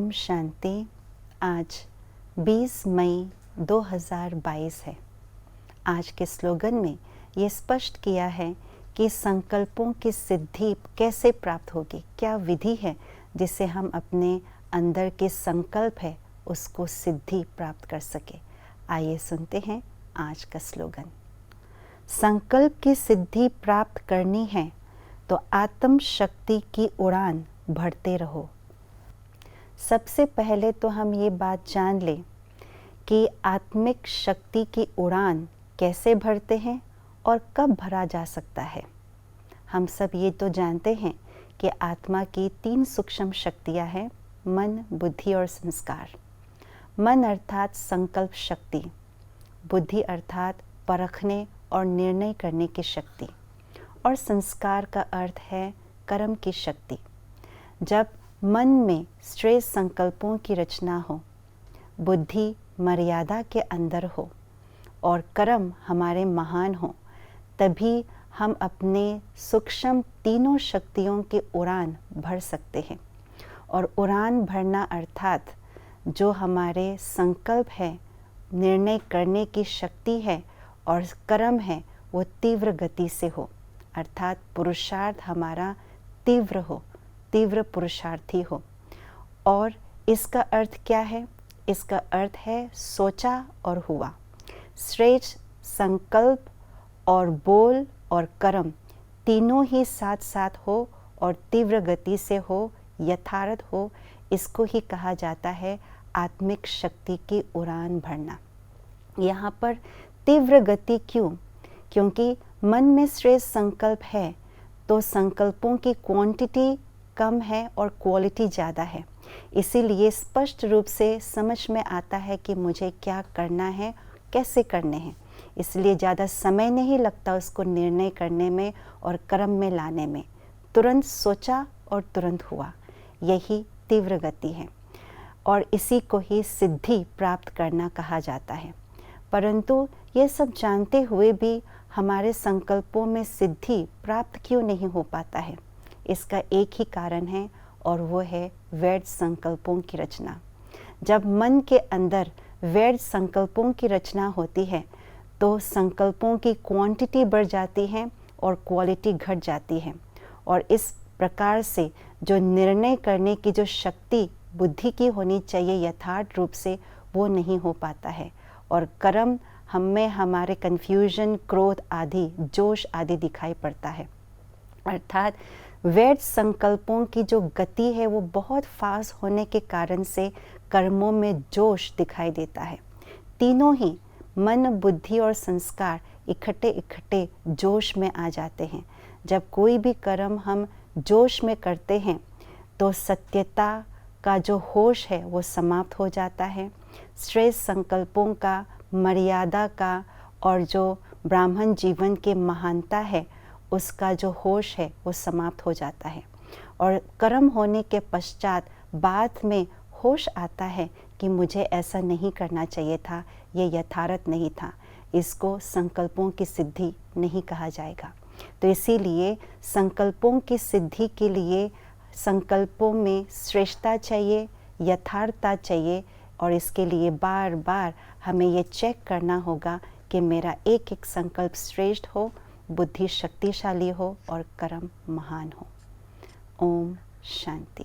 ओम शांति। आज 20 मई 2022 है। आज के स्लोगन में ये स्पष्ट किया है कि संकल्पों की सिद्धि कैसे प्राप्त होगी, क्या विधि है जिससे हम अपने अंदर के संकल्प है उसको सिद्धि प्राप्त कर सके। आइए सुनते हैं आज का स्लोगन। संकल्प की सिद्धि प्राप्त करनी है तो आत्म शक्ति की उड़ान भरते रहो। सबसे पहले तो हम ये बात जान लें कि आत्मिक शक्ति की उड़ान कैसे भरते हैं और कब भरा जा सकता है। हम सब ये तो जानते हैं कि आत्मा की 3 सूक्ष्म शक्तियाँ हैं, मन, बुद्धि और संस्कार। मन अर्थात संकल्प शक्ति, बुद्धि अर्थात परखने और निर्णय करने की शक्ति, और संस्कार का अर्थ है कर्म की शक्ति। जब मन में श्रेष्ठ संकल्पों की रचना हो, बुद्धि मर्यादा के अंदर हो और कर्म हमारे महान हो, तभी हम अपने सूक्ष्म तीनों शक्तियों की उड़ान भर सकते हैं। और उड़ान भरना अर्थात जो हमारे संकल्प है, निर्णय करने की शक्ति है और कर्म है, वो तीव्र गति से हो, अर्थात पुरुषार्थ हमारा तीव्र हो, तीव्र पुरुषार्थी हो। और इसका अर्थ क्या है? इसका अर्थ है सोचा और हुआ। श्रेष्ठ संकल्प और बोल और कर्म तीनों ही साथ साथ हो और तीव्र गति से हो, यथार्थ हो। इसको ही कहा जाता है आत्मिक शक्ति की उड़ान भरना। यहाँ पर तीव्र गति क्यों? क्योंकि मन में श्रेष्ठ संकल्प है तो संकल्पों की क्वांटिटी कम है और क्वालिटी ज़्यादा है। इसीलिए स्पष्ट रूप से समझ में आता है कि मुझे क्या करना है, कैसे करने हैं। इसलिए ज़्यादा समय नहीं लगता उसको निर्णय करने में और कर्म में लाने में। तुरंत सोचा और तुरंत हुआ, यही तीव्र गति है और इसी को ही सिद्धि प्राप्त करना कहा जाता है। परंतु ये सब जानते हुए भी हमारे संकल्पों में सिद्धि प्राप्त क्यों नहीं हो पाता है? इसका एक ही कारण है और वो है व्यर्थ संकल्पों की रचना। जब मन के अंदर व्यर्थ संकल्पों की रचना होती है तो संकल्पों की क्वांटिटी बढ़ जाती है और क्वालिटी घट जाती है। और इस प्रकार से जो निर्णय करने की जो शक्ति बुद्धि की होनी चाहिए यथार्थ रूप से, वो नहीं हो पाता है। और कर्म हमें हमारे कन्फ्यूजन, क्रोध आदि, जोश आदि दिखाई पड़ता है। अर्थात व्यर्थ संकल्पों की जो गति है वो बहुत फास्ट होने के कारण से कर्मों में जोश दिखाई देता है। तीनों ही मन, बुद्धि और संस्कार इकट्ठे इकट्ठे जोश में आ जाते हैं। जब कोई भी कर्म हम जोश में करते हैं तो सत्यता का जो होश है वो समाप्त हो जाता है। श्रेष्ठ संकल्पों का, मर्यादा का और जो ब्राह्मण जीवन के महानता है उसका जो होश है वो समाप्त हो जाता है। और कर्म होने के पश्चात बाद में होश आता है कि मुझे ऐसा नहीं करना चाहिए था, ये यथार्थ नहीं था। इसको संकल्पों की सिद्धि नहीं कहा जाएगा। तो इसीलिए संकल्पों की सिद्धि के लिए संकल्पों में श्रेष्ठता चाहिए, यथार्थता चाहिए। और इसके लिए बार बार हमें ये चेक करना होगा कि मेरा एक एक संकल्प श्रेष्ठ हो, बुद्धि शक्तिशाली हो और कर्म महान हो। ओम शांति।